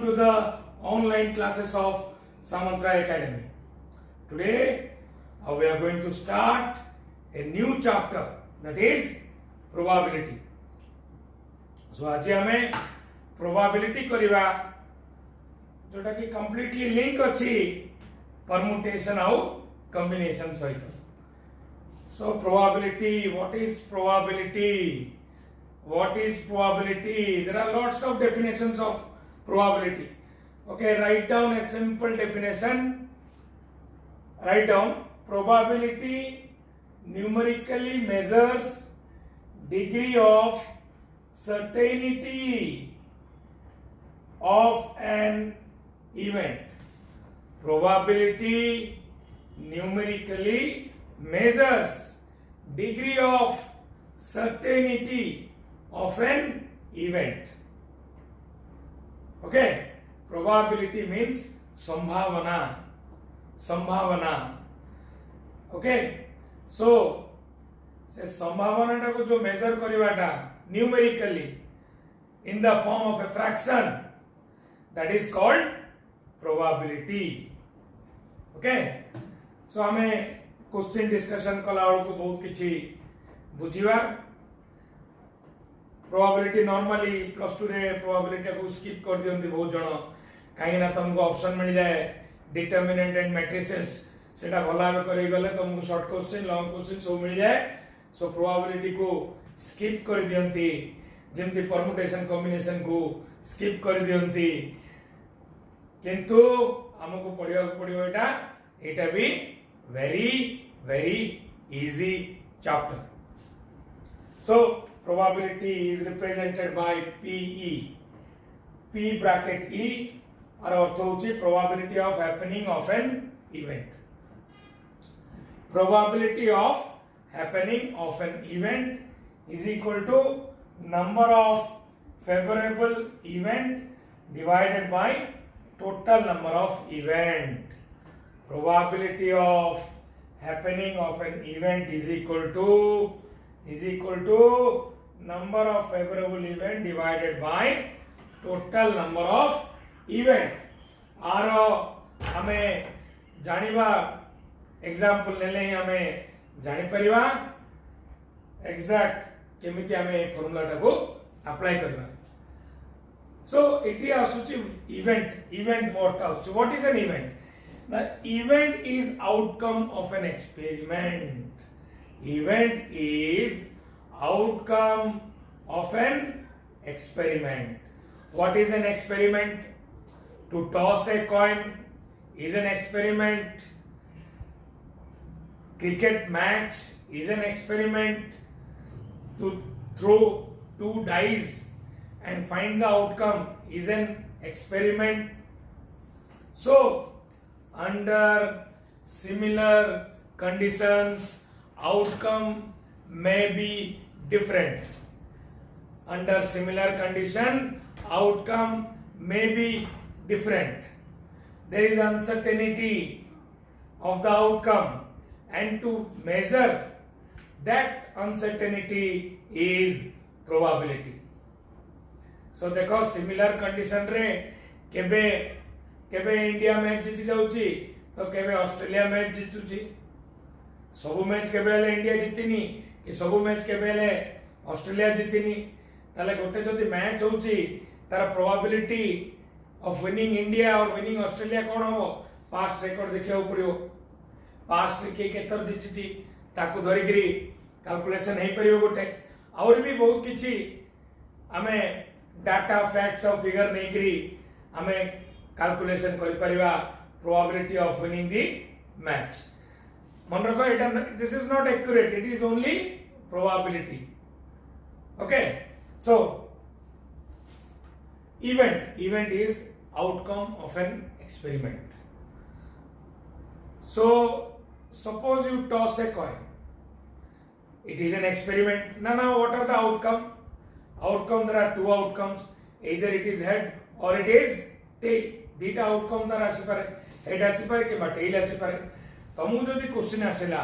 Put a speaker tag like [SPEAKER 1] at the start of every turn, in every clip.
[SPEAKER 1] to the online classes of Samantra Academy. Today we are going to start a new chapter, that is probability. So आज हमें probability करिवा जोटा कि completely link अछि permutation और combination सहित. So probability, what is probability? What is probability? There are lots of definitions of probability. Okay, write down a simple definition. Write down probability numerically measures degree of certainty of an event. Probability numerically measures degree of certainty of an event. Okay, probability means sambhavana. Okay, so se sambhavana ta ko jo measure kariwata numerically in the form of a fraction, that is called probability. Okay, so हमें question discussion कला को बहुत किछि बुझिवा. Probability normally plus 2 रे probability को skip कर दियंती बहुत जण, काहे ना तुमको ऑप्शन मिल जाए डिटरमिनेंट एंड मैट्रिसेस, सेटा भला करी गले तुमको शॉर्ट क्वेश्चन लॉन्ग क्वेश्चन सब मिल जाए. सो प्रोबेबिलिटी को स्किप कर दियंती, जेमती परमुटेशन कॉम्बिनेशन को स्किप कर दियंती, किंतु हमको पढ़िया पड़ियो एटा भी very easy chapter. So probability is represented by PE. P bracket E or अर्थ होची probability of happening of an event. Probability of happening of an event is equal to number of favorable event divided by total number of event. Probability of happening of an event is equal to number of favorable event divided by total number of event. आरो हमें जानिबा example नेले ही हमें जानि परिबा exact केमिति हमें formula टाको apply करबा. So it is event what is an event? The event is outcome of an experiment. Event is outcome of an experiment. What is an experiment? To toss a coin is an experiment. Cricket match is an experiment. To throw 2 dice and find the outcome is an experiment. So under similar conditions, outcome may be different. Under similar condition, outcome may be different. There is uncertainty of the outcome, and to measure that uncertainty is probability. So देखो similar condition रे केबे India match जीति जाउची तो केबे Australia match जीतुची. सबु match केबे ले इंडिया जीतिनी कि सबु मैच केबे ले ऑस्ट्रेलिया जीतिनी. ताले गोटे जदी मैच होउची तार प्रोबेबिलिटी ऑफ विनिंग इंडिया और विनिंग ऑस्ट्रेलिया कोन हो, पास्ट रिकॉर्ड देखियो पड़ियो. पास्ट के केतर जीतिची ताकू धरिकरी कैलकुलेशन हे परियो गोटे. और भी बहुत किछि हमें डाटा फैक्ट्स और फिगर नहीं करी हमें कैलकुलेशन करि परिबा probability of winning the match. मन रखो एटा this is not accurate, it is only probability. Okay, so event is outcome of an experiment. So suppose you toss a coin, it is an experiment. Now what are the outcome? There are 2 outcomes, either it is head or it is tail. दीटा outcome तार आसी पारे, head आसी पारे कि tell आसी पारे. तमु जदि क्वेश्चन आसिला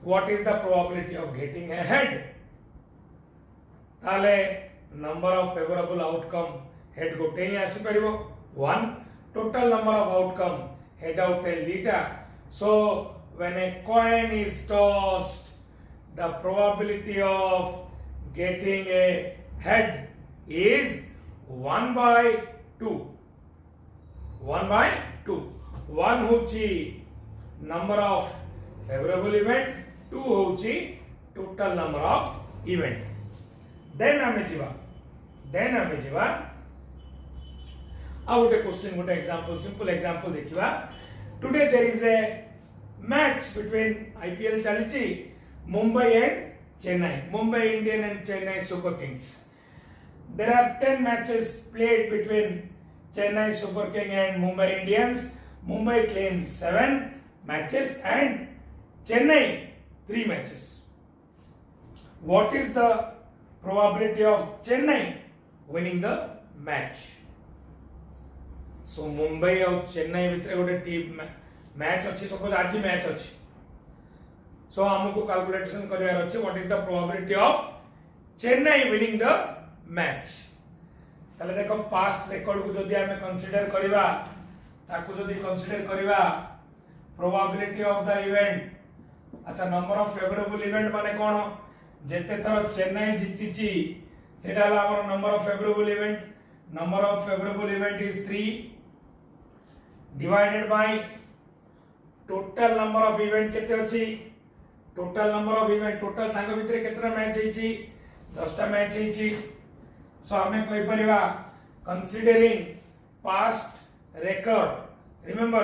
[SPEAKER 1] what is the probability of getting a head, ताले number of favourable outcome head गोटे ही आसी परिबो, 1. Total number of outcome head out tail theta. So when a coin is tossed, the probability of getting a head is 1 by 2. 1 by 2. 1 होची number of favorable event, 2 होची total number of event. Then आमे जीवा आ गोटे question गोटे example simple example देखिबा. Today there is a match between IPL चलीची Mumbai and Chennai, Mumbai Indian and Chennai Super Kings. There are 10 matches played between Chennai Super King and Mumbai Indians. Mumbai claimed 7 matches and Chennai 3 matches. What is the probability of Chennai winning the match? So Mumbai और Chennai भितर गोटे team match अच्छी, suppose आज match अच्छी. So हमको calculation करिवार अच्छे what is the probability of Chennai winning the match. ताले देखो पास्ट रिकॉर्ड को जदि हमें कंसीडर करिवा, ताकू जदि कंसीडर करिवा प्रोबेबिलिटी ऑफ द इवेंट. अच्छा, नंबर ऑफ फेवरेबल इवेंट माने कोन, जेते थर चेन्नई जीतिची सेटा ला हमर number of favourable event. Number of favourable event is 3 divided by total number of event केते अछि. Total number of event, total तांग भितरे केतरा मैच हेची, 10 टा मैच हेची. So हमें कोई परिवा considering past record, remember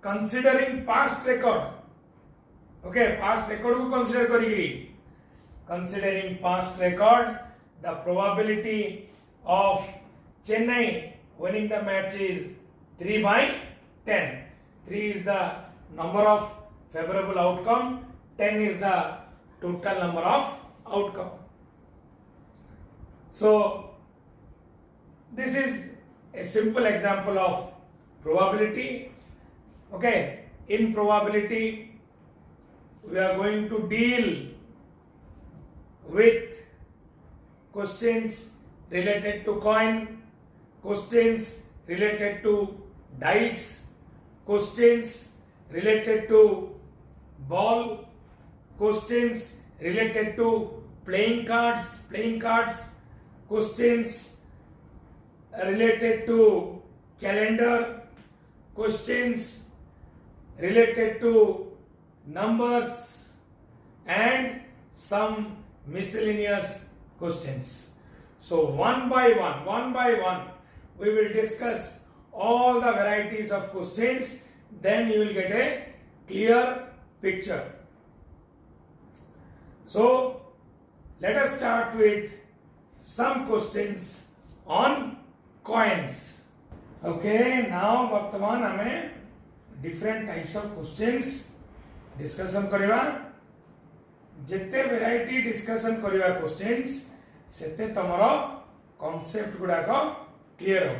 [SPEAKER 1] considering past record, okay, past record को consider करिगिरी. Considering past record, the probability of Chennai winning the match is 3 by 10. 3 is the number of favorable outcome, 10 is the total number of outcome. So this is a simple example of probability. Okay, in probability we are going to deal with questions related to coin, questions related to dice, questions related to ball, questions related to playing cards, questions related to calendar, questions related to numbers, and some miscellaneous questions. So one by one we will discuss all the varieties of questions, then you will get a clear picture. So let us start with some questions on coins. Okay, now वर्तमान हमें different types of questions discussion करिवा. जिते variety discussion करिवा questions सेते तमरो concept गुडा को clear हो.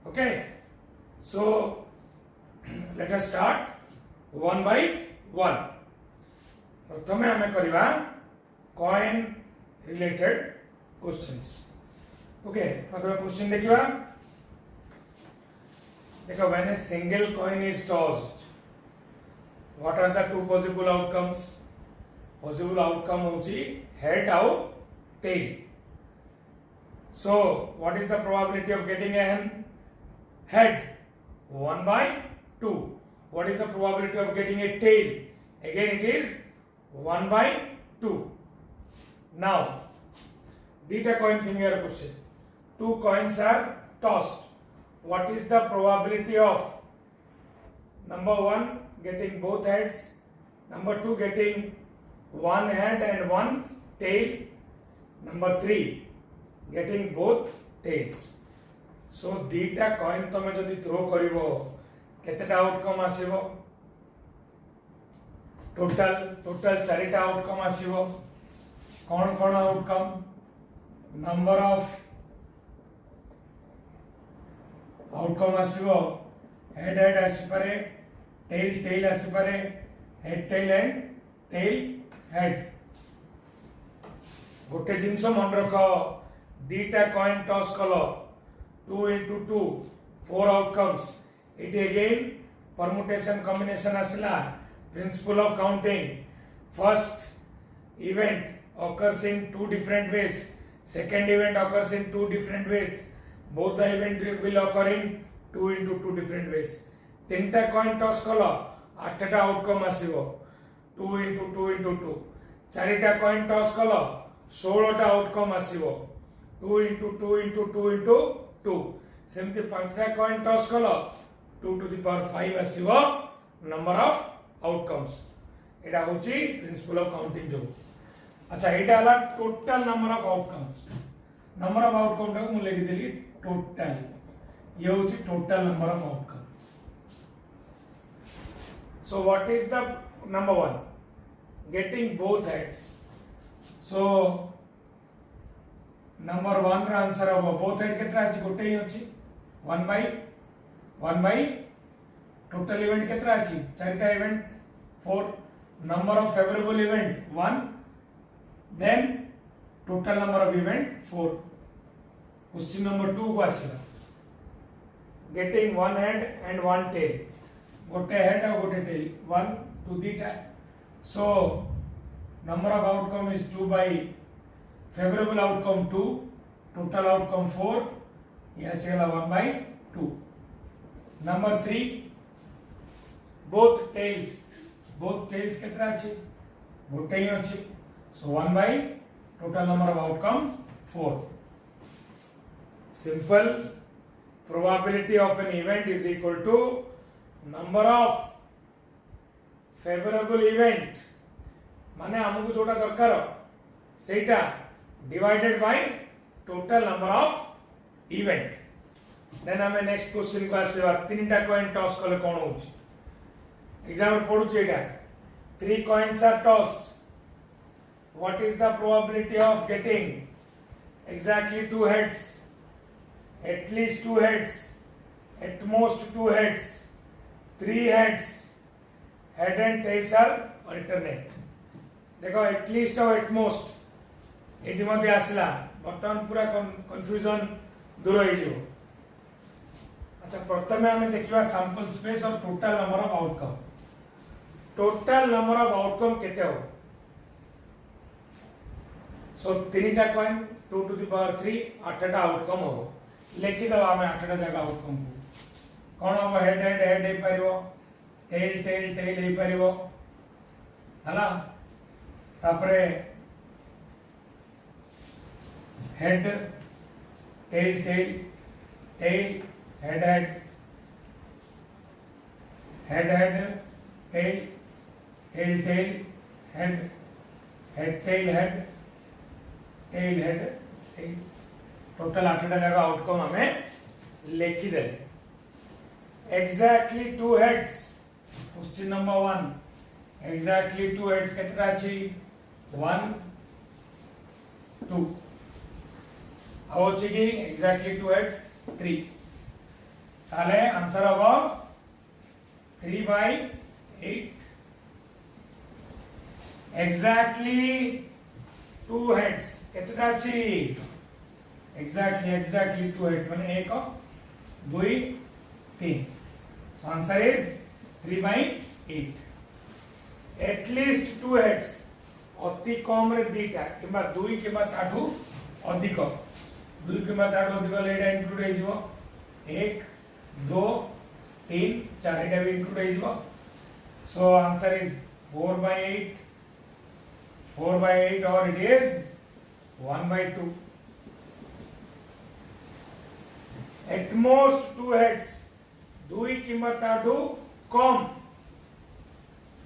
[SPEAKER 1] Okay, so let us start one by one. प्रथमे हमें करिवा coin related questions. Okay, प्रथम question देखिवा. देखो, when a single coin is tossed, what are the two possible outcomes? Possible outcome होची head और tail. So what is the probability of getting a head? 1 by 2. What is the probability of getting a tail? Again it is 1 by 2. Now Dita coin finger question. 2 coins are tossed. What is the probability of number 1 getting both heads, number 2 getting one head and one tail, number 3 getting both tails? So Dita coin तमे जदि throw करिवो केतेटा outcome आसीबो? Total 4टा outcome आसीबो. कौन outcome? Number of outcome आसीबो head आसीपारे, टेल आसीपारे, head tail and tail head. गोटे जिनस मन रख, 2टा कॉइन टॉस कलो, 2 into 2 4 outcomes. It again permutation combination asla principle of counting. First event occurs in two different ways, second event occurs in two different ways, both the event will occur in 2 into 2 different ways. তিনটা coin toss কলো আটটা outcome আসিব 2 into 2 into 2. চারিটা coin toss কলো 16টা outcome আসিব 2 into 2 into 2 into 2. সেমতি পাঁচটা coin toss কলো 2 to the power 5 আসিব number of outcomes. এটা হচ্ছে প্রিন্সিপল অফ কাউন্টিং যোগ। আচ্ছা এটা হলা total number of outcomes. Number of আউটকামটা মু লিখি দেলি টোটাল। ये হচ্ছে total number of outcome. So what is the number 1? Getting both heads. So number 1 ର आंसर হ'ব both head केतरा अछि गोटे ही अछि 1 by total event केतरा अछि चारटा event 4. number of favorable event 1, then total number of event 4. question number 2 को आसीला getting one head and one tail. गोटे head और गोटे tell 1 2 दीटा. so number of outcome is 2 by favorable outcome 2, total outcome 4, यहाँ से 1 by 2. number 3 both tails कितना अच्छी गोटे ही अच्छी. so 1 by total number of outcome 4. simple. probability of an event is equal to number of favorable event माने हमको जोटा दरकार सेटा divided by total number of event. then हमें next question को आसेबा तीनटा कॉइन टॉस कले कोन होची. एग्जांपल पढु छेटा 3 coins are tossed. what is the probability of getting exactly 2 heads, at least 2 heads, at most 2 heads, 3 heads, head and tails are alternate. देखो at least और at most एटी मध्ये आसला बर्तमान पूरा कंफ्यूजन दूर हो जिवो. अच्छा प्रथमे हमें देखिबा सैंपल स्पेस और total number of outcome. Total number of outcome केते हो. सो तीनटा कॉइन 2 to the power 3 8टा आउटकम हो. लेखि दबा हमें 8टा जगह आउटकम को कोन हो हेड हेड हेड हे परिवो, टेल टेल टेल हे परिवो हला. तापरे head tail tail tail head head head head tail tail tail head head tail head tail head tail. Total 8टा जगह आउटकम हमें लिखि दे. Exactly 2 heads. Question number 1 exactly 2 heads कितना अछि 1 2. आओ छिकी एग्जैक्टली 2 हेड्स 3. ताले आंसर होगा 3 by 8. एग्जैक्टली 2 हेड्स कितना अछि exactly 2 heads माने 1 2 3. so answer is 3 by 8. at least 2 heads अति कम रे दीटा किबा 2 किबा ताठू अधिक 2 किबा ताठू अधिक लेडा इंक्लूड हे जिवो 1 2 3 4 एटा भी इंक्लूड हे जिवो. so answer is 4 by 8 or it is 1 by 2. at most 2 heads 2 किंवा ताठू कम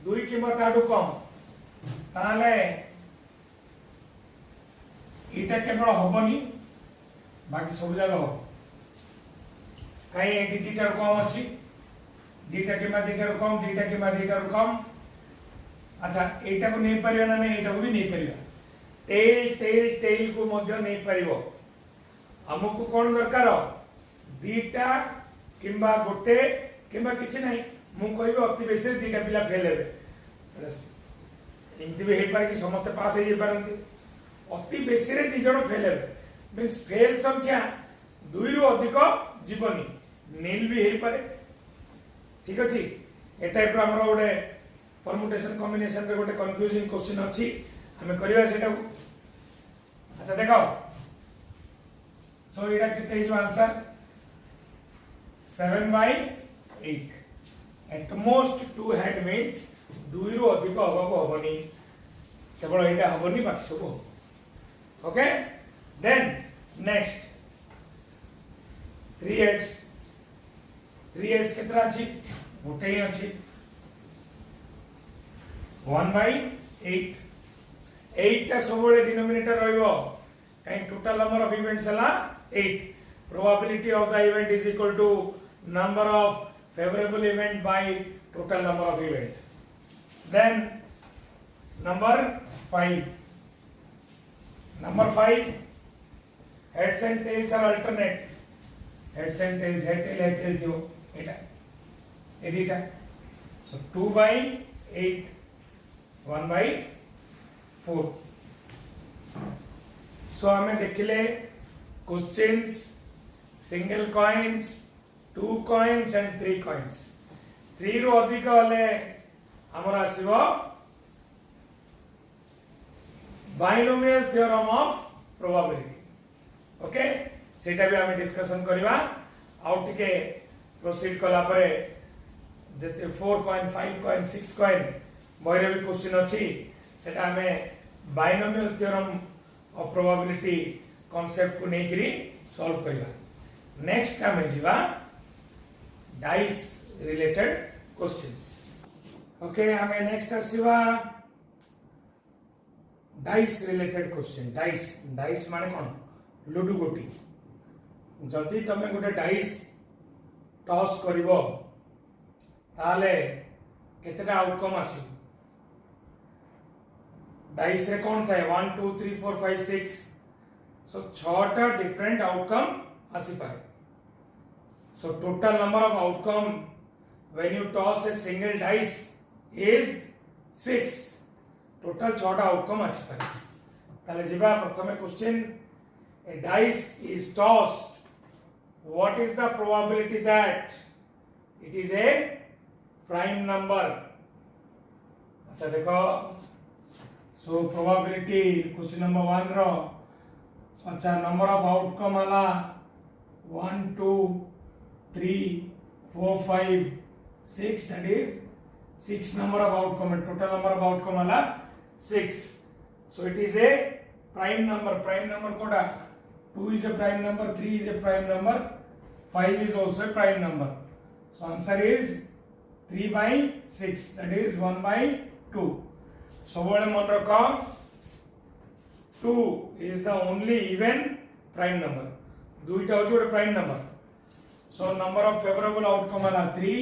[SPEAKER 1] 2 किंवा ताठू कम ताले इटा केवल होबनी बाकी सब जगह हो कहीं एटी दीटा कम अछि दीटा किंवा दीटा कम दीटा किंवा दीटा कम. अच्छा एटा को नहीं परियो ना नहीं एटा को भी नहीं परियो. टेल टेल टेल को मध्य नहीं परियो. हमको कोन दरकार दीटा किंबा गोटे किंबा किछि नहीं मु कहबो अति बेसी दीटा पिला फेल हेबे. एमती भी हेपार कि समस्त पास हे पारंती. अति बेसी रे 2 जण फेल हेबे मींस फेल संख्या दुई रु अधिक जीवनी नील भी हो पारे ठीक अच्छे ए टाइप आमर गोटे परमुटेशन कॉम्बिनेशन रे गोटे कंफ्यूजिंग क्वेश्चन अच्छी हमें करवा सेटा अच्छा देखो सो एटा केते his answer 7/8 at most 2 head means दुई रु अधिक हवा हबनी केवल एटा हबनी बाकी सब हो ओके देन नेक्स्ट 3 हेड्स केतरा अछि गोटे ही अछि 1/8 8 टा सब डिनोमिनेटर रहइबो काई टोटल नंबर ऑफ इवेंट्स हला 8 probability of the event is equal to number of favorable event by total number of event then number 5 heads and tails are alternate heads and tails head tail दियो एटा ए दीटा so 2/8 1/4 so हमें देखिले questions single coins 2 coins and 3 coins 3 रु अधिक हले हमर आसीबो binomial theorem of probability okay सेटा भी हमें डिस्कशन करबा आउ टिके प्रोसीड कला परे जते 4 कॉइन 5 कॉइन 6 कॉइन बहिरे भी क्वेश्चन अछि सेटा हमें binomial theorem of probability concept को नेकरी सॉल्व करबा नेक्स्ट हमें जीवा डाइस रिलेटेड क्वेश्चंस ओके हमें नेक्स्ट आसीबा डाइस रिलेटेड क्वेश्चन डाइस माने कोन लूडो गोटी जदि तमे गोटे डाइस टॉस करिवो ताले केतेटा आउटकम आसी डाइस रे कोन थाए 1 2 3 4 5 6 सो 6 टा डिफरेंट आउटकम आसी पाए सो total number of outcome when you toss a single dice is 6 total 6 टा आउटकम आसी पाए ताले जिबा प्रथमे question a dice is tossed what is the probability that it is a prime number अच्छा देखो so probability क्वेश्चन नंबर 1 रो अच्छा number of outcome हला 1 2 3 4 5 6 that is 6 number of outcome total number of outcome हला 6 so it is a prime number कोडा 2 is a prime number 3 is a prime number 5 is also a prime number so answer is 3/6 that is 1/2 so what मन रखो 2 is the only even prime number दुईटा होचे गोटे prime number so number of favorable outcome हला 3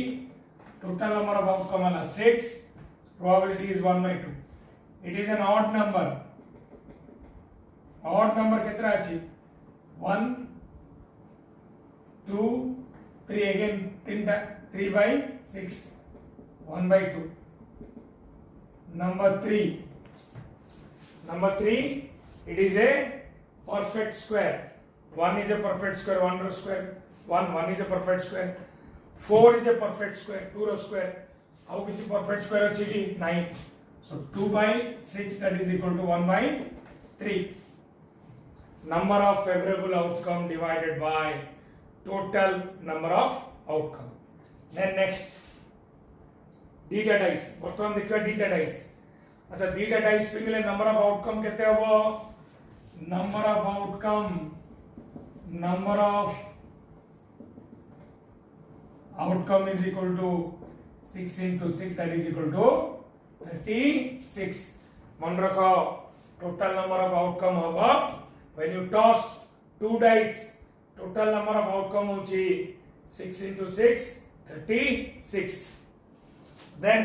[SPEAKER 1] total number of outcome हला 6 probability is 1/2 it is an odd number केतरा अछि 1 2 3 again 3/6 1/2 number 3 it is a perfect square 1 is a perfect square 1 row square 1 is a perfect square 4 is a perfect square 2 row square how which perfect square अछि कि 9 so 2/6 that is equal to 1/3 number of favorable outcome divided by total number of outcome then next dita dice बर्तमान देखियो dita dice अच्छा dita dice Pingle number of outcome केते हबो number of outcome is equal to 6 into 6 that is equal to 36 मन रखो total number of outcome हबो when you toss 2 dice total number of outcome hochi 6 into 6 36 then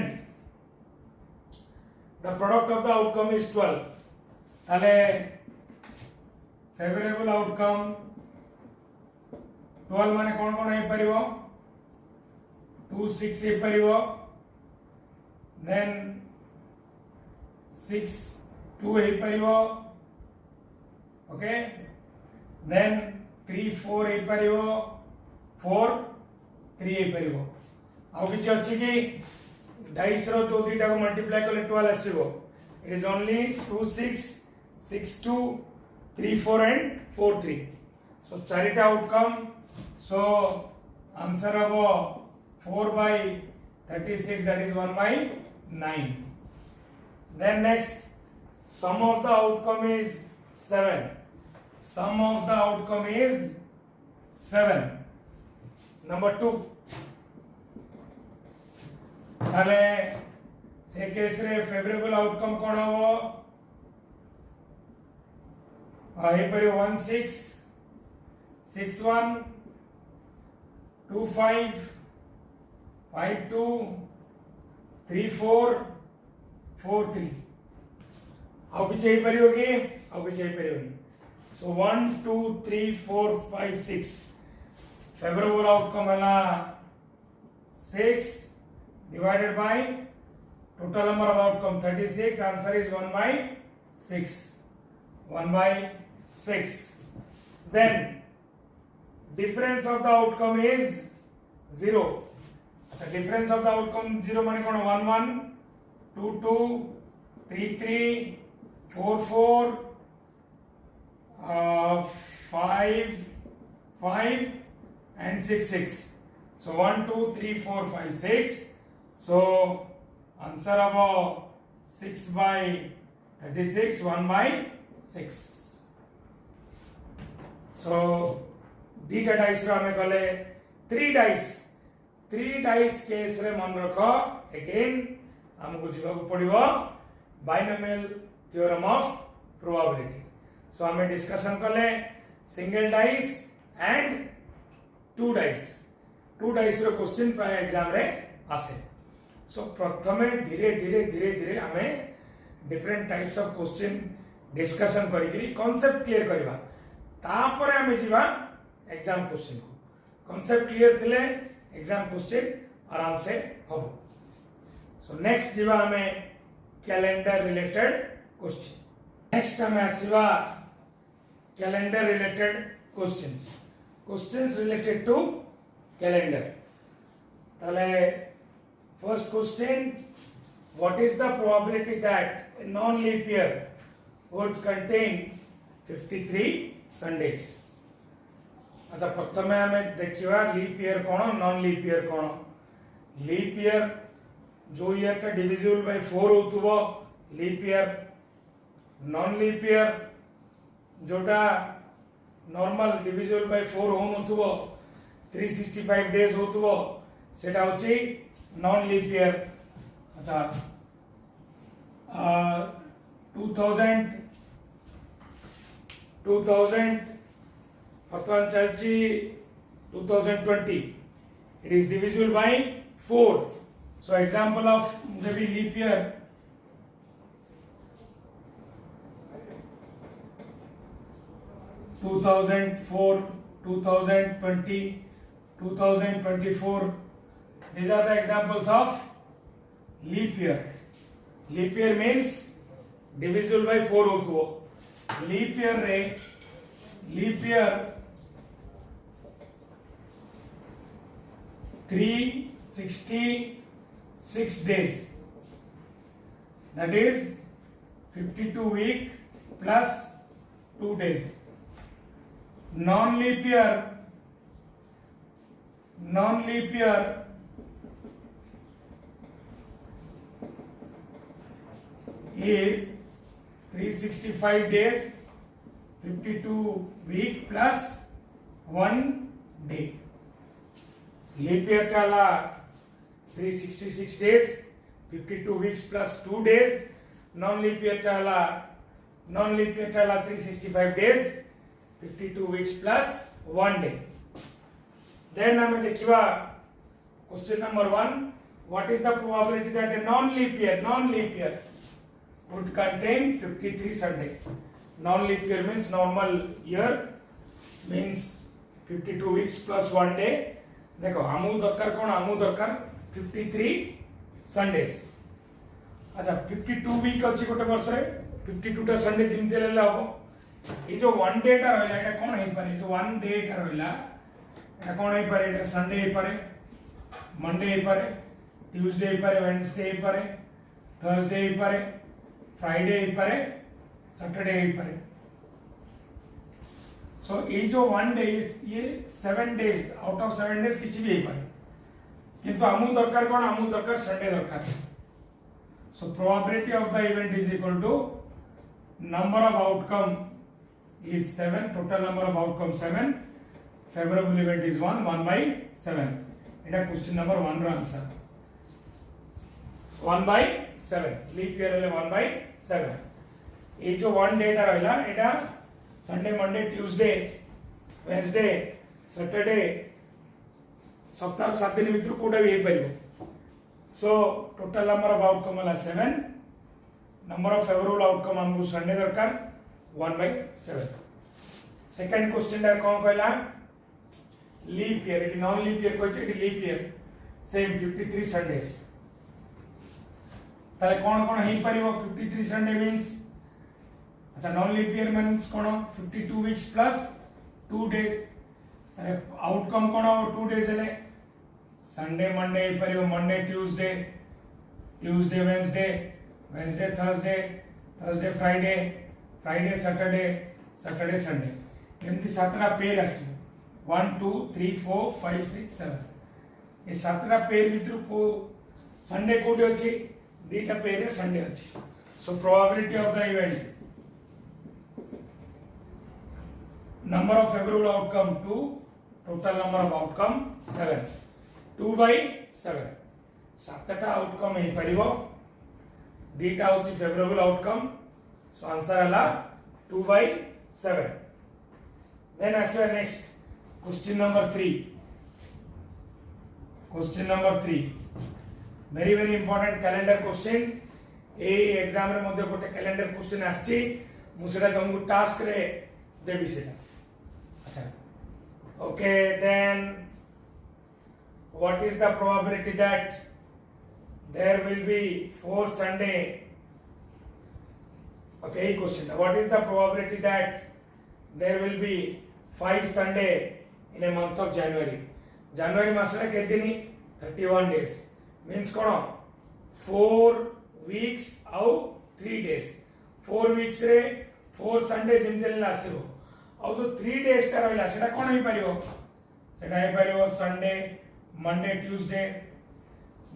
[SPEAKER 1] the product of the outcome is 12 tale favorable outcome 12 माने कोन कोन हे परिबो 2 6 हे परिबो then 6 2 हे परिबो okay then 3 4 हे परिवो 4 3 हे परिवो आउ किछ अछि कि डाइस रो जो दुटा को मल्टीप्लाई करले 12 आसीबो it is only 2 6 6 2 3 4 and 4 3 so चारिटा आउटकम so answer हबो 4 by 36 that is 1 by 9 then next sum of the outcome is 7 sum of the outcome is 7 number 2 ताले से केस रे फेवरेबल आउटकम कोन हो हे पर 1 6 6 1 2 5 5 2 3 4 4 3 आउ कि चाहिए परियोगी आउ कि चाहिए परियोगी सो 1 2 3 4 5 6 फेवरेबल आउटकम है 6 divided by total number of outcome 36 answer is 1 by 6 1 by 6 then difference of the outcome is 0 so difference of the outcome 0 माने कोन 1 1 2 2 3 3 4 4 5 5 and 6 6 so 1 2 3 4 5 6 so answer about 6 by 36 1 by 6 so dita dice ro ame kale 3 dice case रे मन रखो again हमको जीवा को पड़िबो binomial theorem of probability so हमें discussion कले single dice and two dice रो क्वेश्चन प्राय एग्जाम रे आसे सो प्रथमे धीरे धीरे हमें different types of question discussion करिकरी कांसेप्ट क्लियर करबा तापर हमें जीवा एग्जाम क्वेश्चन को कांसेप्ट क्लियर थिले एग्जाम क्वेश्चन आराम से होबो सो नेक्स्ट जीवा हमें कैलेंडर रिलेटेड क्वेश्चन नेक्स्ट हमें आसीबा calendar related questions related to calendar ताले first question what is the probability that a non leap year would contain 53 sundays अच्छा प्रथमे हमें देखिवा लीप ईयर कोन नॉन लीप ईयर कोन लीप ईयर जो ईयर का डिविजिबल बाय 4 होतुबो leap year non leap year जोटा नॉर्मल डिविजिबल बाय 4 होनथुबो 365 डेज होतुबो सेटा होची नॉन लीप ईयर अच्छा 2000 वर्तमान चलची 2020 it is divisible by 4 so example of maybe leap year 2004 2020 2024 these are the examples of leap year. Leap year means divisible by 4 होतो leap year रे leap year 366 days that is 52 week plus 2 days non leap year is 365 days 52 week plus 1 day leap year काला 366 days 52 weeks plus 2 days non leap year काला 365 days 52 weeks plus 1 day then हमें देखिवा question number 1 what is the probability that a non leap year would contain 53 Sunday. Non-leap year means normal year means 52 weeks plus 1 day. देखो आमु दरकार कौन आमु दरकार 53 Sundays. अच्छा 52 week अच्छी गोटे वर्ष रे 52 टा संडे जिमते ले लाबो ये जो वन डे टा रहला एटा कोन हे पारे जो वन डे टा रहला एटा कोन हे पारे एटा संडे हे पारे मंडे हे पारे ट्यूसडे हे पारे वेडनेसडे हे पारे थर्सडे हे पारे फ्राइडे हे पारे सैटरडे हे पारे सो ये जो वन डे ये 7 डेज आउट ऑफ 7 डेज किछि भी हे पारे किंतु आमु दरकार कोन आमु दरकार संडे दरकार so probability of the event is equal to number of outcome is 7 total number of outcome 7 favorable event is 1 by 7 এটা question number 1 ର आंसर 1 by 7 लीप ईयर ले 1 by 7 ये जो वन डे टा रहला एटा Sunday Monday Tuesday Wednesday Saturday सप्ताह 7 दिन भितर कोडा भी हे परिबो so total number of outcome वाला 7 number of favorable outcome हमको संडे दरकार 1 by 7 सेकंड क्वेश्चन दा कोन कहला leap year it non leap year कहचे it leap year same 53 Sundays ताले कोन कोन हे परिबो 53 संडे मींस अच्छा नॉन लीप ईयर मींस कोन 52 वीक्स प्लस 2 डेज ताले आउटकम कोन 2 डेज ले संडे मंडे हे परिबो Monday Tuesday Tuesday Wednesday Wednesday, Thursday, Thursday, Friday, Friday, Saturday, Saturday, Sunday. एमती 7टा पेर आसीबो 1 2 3 4 5 6 7 ये 7टा पेर भितर को संडे कोडी अछि दीटा पेर रे संडे अछि so probability of the event number of favourable outcome 2 total number of outcome 7 2 by 7 7टा आउटकम हे परिबो दीटा होची फेवरेबल आउटकम सो आंसर हला 2 by 7 देन आसे next question number 3 very important calendar question ए एग्जाम रे मध्ये गोटे कैलेंडर क्वेश्चन आछि मु सेटा तुमको टास्क रे देबी सेटा अच्छा okay then what is the probability that there will be 4 Sunday okay question what is the probability that there will be 5 Sunday in a month of January masare ke dini 31 days means kono 4 weeks au 3 days 4 weeks re 4 Sunday jemte le asibo au jo 3 days ta rahila seta kono hi paribo seta hi paribo Sunday Monday Tuesday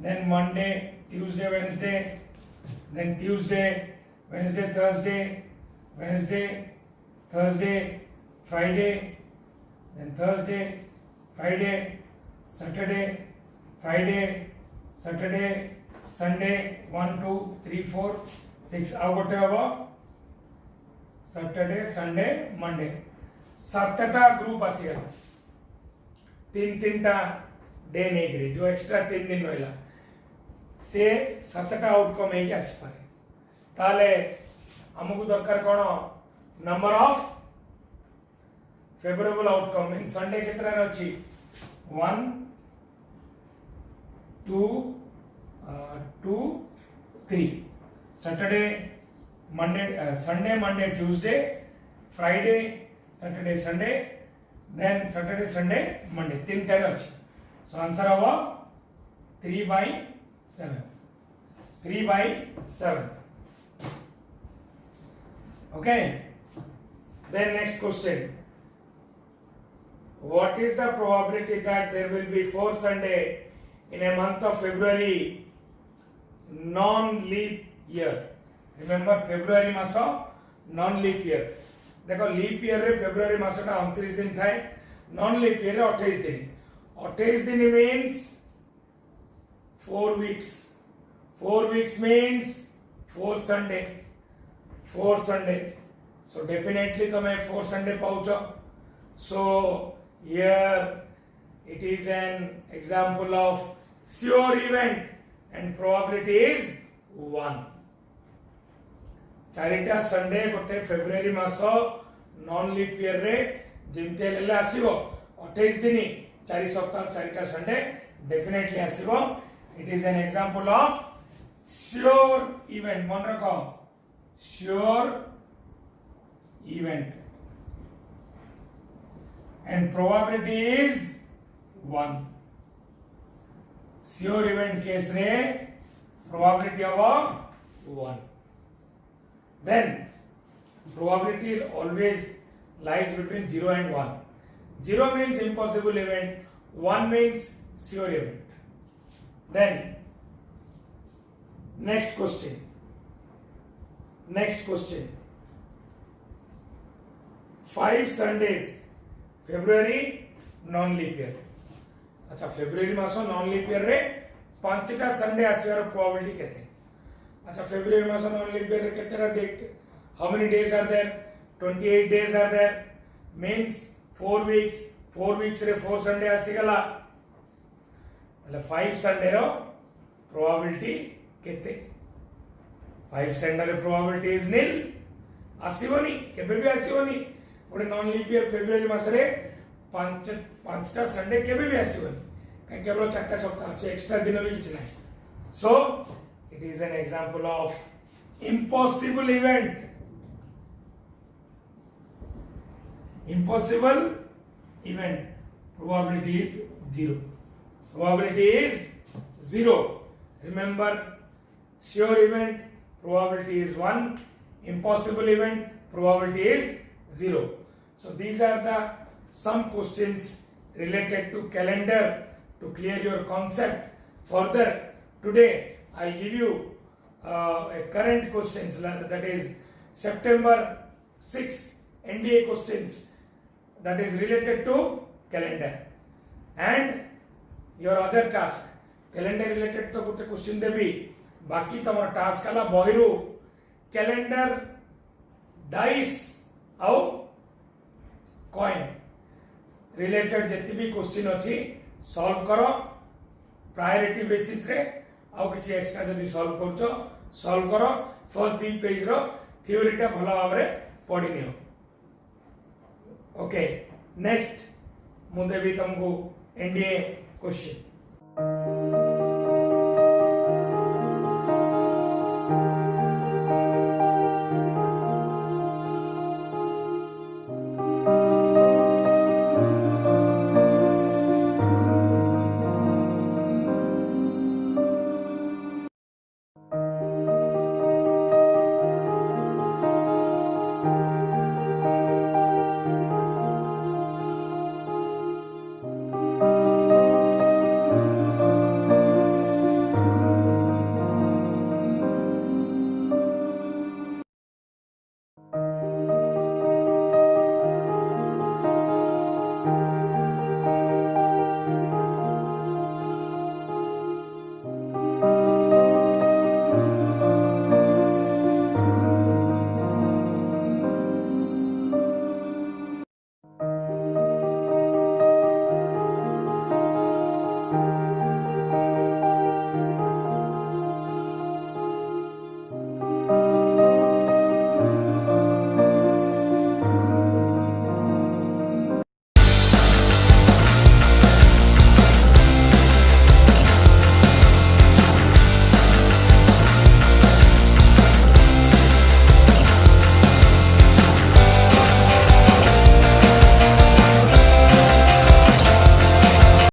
[SPEAKER 1] then Monday, Tuesday, Wednesday, then Tuesday, Wednesday, Thursday, Wednesday, Thursday, Friday, then Thursday, Friday, Saturday, Friday, Saturday, Sunday, 1, 2, 3, 4, 6. Now what about Saturday, Sunday, Monday? 7टा group आसीगला 3-3टा day नहीं करी जो extra 3 दिन रहला से 7टा outcome है आसी पारे ताले हमको दरकार कोन number of favourable outcome in Sunday केतरा अछि 1 2 2 3 Saturday Monday Sunday Monday Tuesday Friday Saturday Sunday then Saturday Sunday Monday 3 time अछि सो आंसर होगा 3 by 7 3 by 7 okay then next question what is the probability that there will be 4 Sunday in a month of February non leap year remember February maso non leap year देखो leap year रे February मासटा 29 दिन थाए non leap year रे 28 दिन 28 दिन means 4 weeks 4 weeks means 4 Sunday so definitely तुम्हें 4 Sunday पाउचो so here it is an example of sure event and probability is 1 चारिटा Sunday गोटे फेब्रुआरी मास नॉन लीप ईयर रे जेमते लेले आसीबो 28 दिन 4 सप्ताह चारिटा संडे डेफिनेटली आसीबो it is an example of sure event मन रखो sure event and probability is 1. Sure event case re probability of 1. Then probability is always lies between 0 and 1. 0 means impossible event, 1 means sure event. Then next question. 5 Sundays February non leap year. अच्छा February मास non leap year रे 5टा Sunday आसीबार probability केते. अच्छा February मास non leap year रे केतेरा date, how many days are there, 28 days are there, means 4 weeks, 4 weeks रे 4 संडे आसी गला, એટલે 5 संडे रो प्रोबेबिलिटी केते. 5 संडे रे प्रोबेबिलिटी इज नील, आसीबोनी केबे भी आसीबोनी. गोटे नॉन लीप ईयर फेब्रुआरी मास रे 5टा संडे केबे भी आसीबोनी, कहीं केवल 4टा सप्ताह अच्छे एक्स्ट्रा दिन भी किछ नाही. So it is an example of impossible event. Impossible event probability is 0. Probability is 0. Remember, sure event probability is 1. Impossible event probability is 0. So these are the some questions related to calendar to clear your concept. Further, today I'll give you a current questions, that is September 6 NDA questions, that is related to calendar. And your other task, calendar related तो गोटे question देबी, बाकी तमर task आला बहिरु calendar dice आउ coin related जति भी question अछि solve करो प्रायोरिटी बेसिस रे. आउ किछि एक्स्ट्रा जदि सॉल्व करछो सॉल्व करो. फर्स्ट 3 पेज रो थ्योरी टा भलो भाबरे पढि नियो. ओके, नेक्स्ट मुझे भी तुमको एनडीए क्वेश्चन.